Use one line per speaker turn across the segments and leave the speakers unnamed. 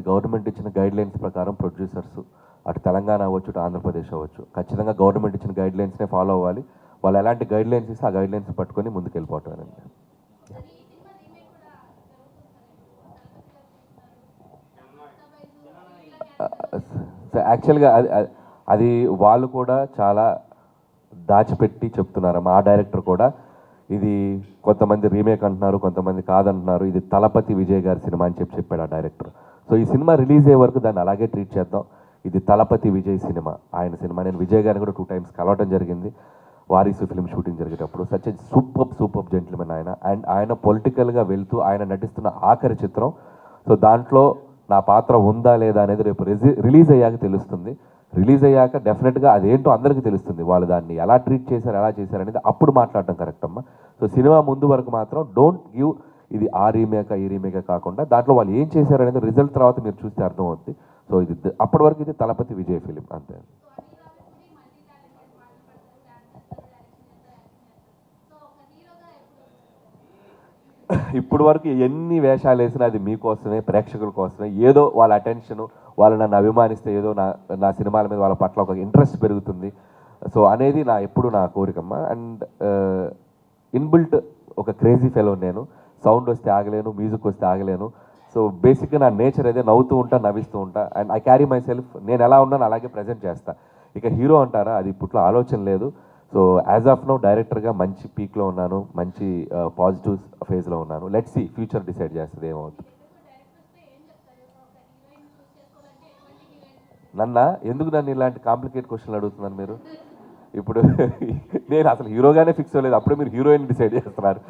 Government ఇచ్చిన guidelines ప్రకారం producers అటు తెలంగాణ అవ్వచ్చు, ఇటు ఆంధ్రప్రదేశ్ అవ్వచ్చు, ఖచ్చితంగా గవర్నమెంట్ ఇచ్చిన గైడ్లైన్స్నే ఫాలో అవ్వాలి. వాళ్ళు ఎలాంటి గైడ్లైన్స్ ఇస్తే ఆ గైడ్లైన్స్ పట్టుకొని ముందుకు వెళ్ళిపోవటమేనండి. సో యాక్చువల్గా అది వాళ్ళు కూడా చాలా దాచిపెట్టి చెప్తున్నారు. మా డైరెక్టర్ కూడా ఇది కొంతమంది రీమేక్ అంటున్నారు, కొంతమంది కాదంటున్నారు, ఇది తలపతి విజయ్ గారి సినిమా అని చెప్పాడు ఆ డైరెక్టర్. సో ఈ సినిమా రిలీజ్ అయ్యే వరకు దాన్ని అలాగే ట్రీట్ చేద్దాం. ఇది తలపతి విజయ్ సినిమా, ఆయన సినిమా. నేను విజయ్ గారిని కూడా 2 times కలవటం జరిగింది వారీసు ఫిల్మ్ షూటింగ్ జరిగేటప్పుడు. సచ్ ఎ సూపర్ జెంటిల్మెన్ ఆయన. అండ్ ఆయన పొలిటికల్గా వెళ్తూ ఆయన నటిస్తున్న ఆఖరి చిత్రం. సో దాంట్లో నా పాత్ర ఉందా లేదా అనేది రేపు రిలీజ్ అయ్యాక తెలుస్తుంది. రిలీజ్ అయ్యాక డెఫినెట్గా అదేంటో అందరికీ తెలుస్తుంది. వాళ్ళు దాన్ని ఎలా ట్రీట్ చేశారు, ఎలా చేశారు అనేది అప్పుడు మాట్లాడటం కరెక్ట్ అమ్మా. సో సినిమా ముందు వరకు మాత్రం డోంట్ గివ్ ఇది ఆ రీమేకా ఈ రీమేకా కాకుండా దాంట్లో వాళ్ళు ఏం చేశారు అనేది రిజల్ట్ తర్వాత మీరు చూస్తే అర్థమవుతుంది. సో ఇది అప్పటి వరకు ఇది తలపతి విజయ్ ఫిలిం అంతే. ఇప్పుడు వరకు ఎన్ని వేషాలు వేసినా అది మీకోసమే, ప్రేక్షకుల కోసమే. ఏదో వాళ్ళ అటెన్షను, వాళ్ళు నన్ను అభిమానిస్తే ఏదో నా సినిమాల మీద వాళ్ళ పట్ల ఒక ఇంట్రెస్ట్ పెరుగుతుంది. సో అనేది ఎప్పుడు నా కోరికమ్మ. అండ్ ఇన్బిల్ట్ ఒక క్రేజీ ఫెలో నేను. సౌండ్ వస్తే ఆగలేను, మ్యూజిక్ వస్తే ఆగలేను. సో బేసిక్గా నా నేచర్ అదే, నవ్వుతూ ఉంటా, నవ్విస్తూ ఉంటా. And I carry my self, నేను ఎలా ఉన్నాను అలాగే ప్రజెంట్ చేస్తా. ఇక హీరో అంటారా, అది ఇప్పట్లో ఆలోచన లేదు. సో యాజ్ ఆఫ్ నౌ డైరెక్టర్గా మంచి పీక్లో ఉన్నాను, మంచి పాజిటివ్ ఫేజ్లో ఉన్నాను. లెట్స్ సీ, ఫ్యూచర్ డిసైడ్ చేస్తుంది ఏమవుతుంది. ఎందుకు నన్ను ఇలాంటి కాంప్లికేట్ క్వశ్చన్లు అడుగుతున్నారు మీరు? ఇప్పుడు నేను అసలు హీరోగానే ఫిక్స్ అవ్వలేదు, అప్పుడే మీరు హీరోయిన్ డిసైడ్ చేస్తున్నారు.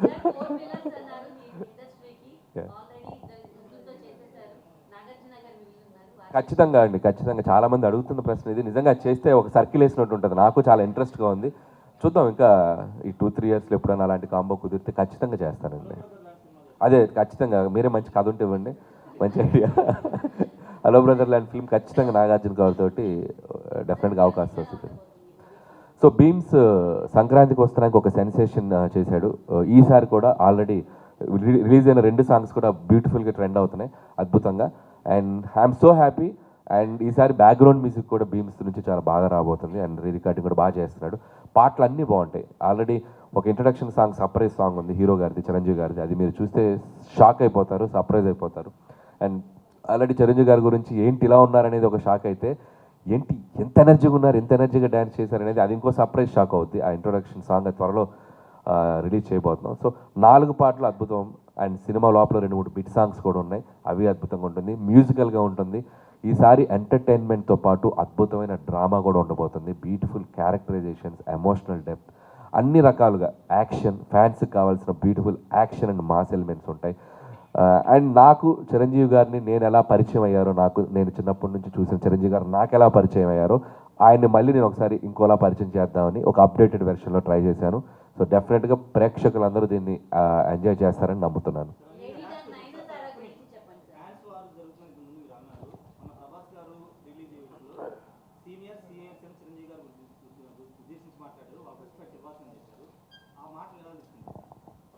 ఖచ్చితంగా అండి, ఖచ్చితంగా. చాలామంది అడుగుతున్న ప్రశ్న ఇది. నిజంగా చేస్తే ఒక సర్కిల్ వేసినట్టు ఉంటుంది. నాకు చాలా ఇంట్రెస్ట్గా ఉంది. చూద్దాం, ఇంకా ఈ 2-3 yearsలో ఎప్పుడైనా అలాంటి కాంబో కుదిరితే ఖచ్చితంగా చేస్తానండి. అదే ఖచ్చితంగా, మీరే మంచి కథ ఉంటే ఇవ్వండి, మంచి ఐడియా. హలో బ్రదర్ లాంటి ఫిల్మ్ ఖచ్చితంగా నాగార్జున గారితో డెఫినెట్గా అవకాశం వస్తుంది. సో భీమ్స్ సంక్రాంతికి వస్తున్నానికి ఒక సెన్సేషన్ చేశాడు. ఈసారి కూడా ఆల్రెడీ రిలీజ్ అయిన 2 songs కూడా బ్యూటిఫుల్గా ట్రెండ్ అవుతున్నాయి, అద్భుతంగా. And I'm so happy. And ఈసారి బ్యాక్గ్రౌండ్ మ్యూజిక్ కూడా భీమ్స్ నుంచి చాలా బాగా రాబోతుంది. అండ్ రికార్డింగ్ కూడా బాగా చేస్తున్నాడు. పాటలు అన్నీ బాగుంటాయి. ఆల్రెడీ ఒక ఇంట్రడక్షన్ సాంగ్, సర్ప్రైజ్ సాంగ్ ఉంది హీరో గారిది, చిరంజీవి గారిది. అది మీరు చూస్తే షాక్ అయిపోతారు, సర్ప్రైజ్ అయిపోతారు. అండ్ ఆల్రెడీ చిరంజీవి గారి గురించి ఏంటి ఇలా ఉన్నారనేది ఒక షాక్ అయితే, ఏంటి ఎంత ఎనర్జీగా ఉన్నారు, ఎంత ఎనర్జీగా డ్యాన్స్ చేశారనేది అది ఇంకో సర్ప్రైజ్ షాక్ అవుద్ది. ఆ ఇంట్రొడక్షన్ సాంగ్ అది త్వరలో రిలీజ్ చేయబోతున్నాం. సో 4 పాటలు అద్భుతం. అండ్ సినిమా లోపల 2-3 బిట్ సాంగ్స్ కూడా ఉన్నాయి, అవి అద్భుతంగా ఉంటుంది, మ్యూజికల్గా ఉంటుంది. ఈసారి ఎంటర్టైన్మెంట్తో పాటు అద్భుతమైన డ్రామా కూడా ఉండబోతుంది. బ్యూటిఫుల్ క్యారెక్టరైజేషన్స్, ఎమోషనల్ డెప్త్, అన్ని రకాలుగా యాక్షన్, ఫ్యాన్స్కి కావాల్సిన beautiful action and mass elements ఉంటాయి. అండ్ నాకు చిరంజీవి గారిని నేను ఎలా పరిచయం అయ్యారో, నేను చిన్నప్పటి నుంచి చూసిన చిరంజీవి గారు నాకు ఎలా పరిచయం అయ్యారో, ఆయన్ని మళ్ళీ నేను ఒకసారి ఇంకోలా పరిచయం చేద్దామని ఒక అప్డేటెడ్ వెర్షన్లో ట్రై చేశాను. సో డెఫినెట్గా ప్రేక్షకులందరూ దీన్ని ఎంజాయ్ చేస్తారని నమ్ముతున్నాను.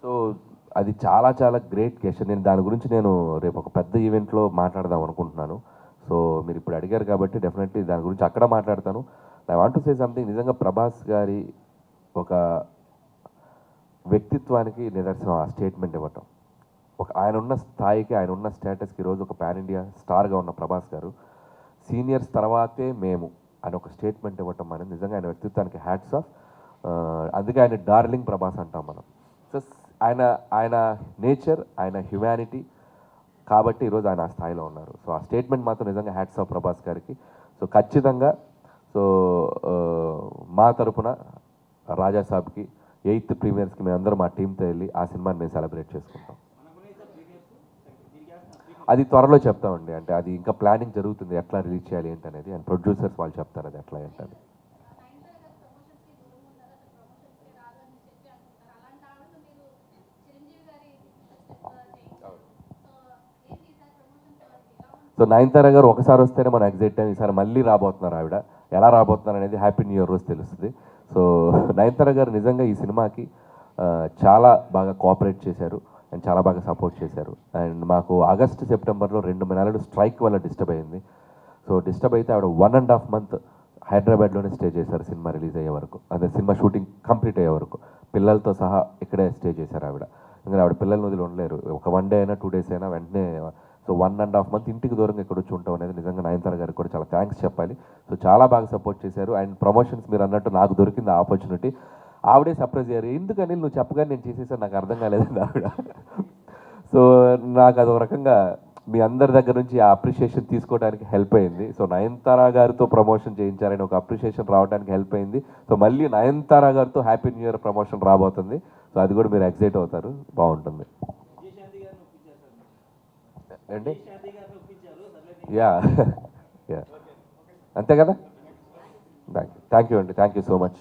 సో అది చాలా చాలా గ్రేట్ క్వశ్చన్. దాని గురించి రేపు ఒక పెద్ద ఈవెంట్లో మాట్లాడదాం అనుకుంటున్నాను. సో మీరు ఇప్పుడు అడిగారు కాబట్టి డెఫినెట్లీ దాని గురించి అక్కడ మాట్లాడతాను. I want to say something. నిజంగా ప్రభాస్ గారి ఒక వ్యక్తిత్వానికి నిదర్శనం ఆ స్టేట్మెంట్ ఇవ్వటం. ఆయన ఉన్న స్థాయికి, ఆయన ఉన్న స్టేటస్కి ఈరోజు ఒక పాన్ ఇండియా స్టార్గా ఉన్న ప్రభాస్ గారు సీనియర్స్ తర్వాతే మేము అని ఒక స్టేట్మెంట్ ఇవ్వటం అనేది నిజంగా ఆయన వ్యక్తిత్వానికి హ్యాట్స్ ఆఫ్. అందుకే ఆయన డార్లింగ్ ప్రభాస్ అంటాం మనం. సో ఆయన నేచర్, ఆయన హ్యుమానిటీ కాబట్టి ఈరోజు ఆయన ఆ స్థాయిలో ఉన్నారు. సో ఆ స్టేట్మెంట్ మాత్రం నిజంగా హ్యాట్స్ ఆఫ్ ప్రభాస్ గారికి. సో ఖచ్చితంగా మా తరపున రాజాసాబ్కి 8th ప్రీమియర్స్కి మేమందరం మా టీంతో వెళ్ళి ఆ సినిమాని మేము సెలబ్రేట్ చేసుకుంటాం. అది త్వరలో చెప్తామండి. అంటే అది ఇంకా ప్లానింగ్ జరుగుతుంది, ఎట్లా రిలీజ్ చేయాలి ఏంటనేది. అండ్ ప్రొడ్యూసర్స్ వాళ్ళు చెప్తారు అది ఎట్లా ఏంటని. సో నయనతార గారు ఒకసారి వస్తేనే మనం ఎగ్జైట్ టైం. ఈసారి మళ్ళీ రాబోతున్నారు ఆవిడ. ఎలా రాబోతున్నారు అనేది హ్యాపీ న్యూ ఇయర్ రోజు తెలుస్తుంది. సో నయనతార గారు నిజంగా ఈ సినిమాకి చాలా బాగా కోఆపరేట్ చేశారు. అండ్ చాలా బాగా సపోర్ట్ చేశారు. అండ్ మాకు ఆగస్ట్ సెప్టెంబర్లో 2 నెలలు స్ట్రైక్ వల్ల డిస్టర్బ్ అయింది. సో డిస్టర్బ్ అయితే ఆవిడ 1.5 month హైదరాబాద్లోనే స్టే చేశారు సినిమా రిలీజ్ అయ్యే వరకు, అదే సినిమా షూటింగ్ కంప్లీట్ అయ్యే వరకు పిల్లలతో సహా ఇక్కడే స్టే చేశారు ఆవిడ. ఎందుకంటే ఆవిడ పిల్లల్ని వదిలి ఉండలేరు, ఒక 1 day అయినా 2 days అయినా వెంటనే. సో 1.5 month ఇంటికి దూరంగా ఇక్కడ వచ్చి ఉంటాం అనేది నిజంగా నయనతార గారికి కూడా చాలా థ్యాంక్స్ చెప్పాలి. సో చాలా బాగా సపోర్ట్ చేశారు. అండ్ ప్రమోషన్స్ మీరు అన్నట్టు నాకు దొరికింది ఆపర్చునిటీ. ఆవిడే సర్ప్రైజ్ అయ్యారు, ఎందుకని నువ్వు చెప్పగానే నేను చేసేసాను, నాకు అర్థం కాలేదండి ఆవిడ. సో నాకు అదొక రకంగా మీ అందరి దగ్గర నుంచి ఆ అప్రిషియేషన్ తీసుకోవడానికి హెల్ప్ అయింది. సో నయనతార గారితో ప్రమోషన్ చేయించారని ఒక అప్రిషియేషన్ రావడానికి హెల్ప్ అయింది. సో మళ్ళీ నయనతార గారితో హ్యాపీ న్యూ ఇయర్ ప్రమోషన్ రాబోతుంది. సో అది కూడా మీరు ఎక్సైట్ అవుతారు, బాగుంటుంది. అండి యా యా అంతే కదా. థ్యాంక్ యూ అండి, థ్యాంక్ యూ సో మచ్.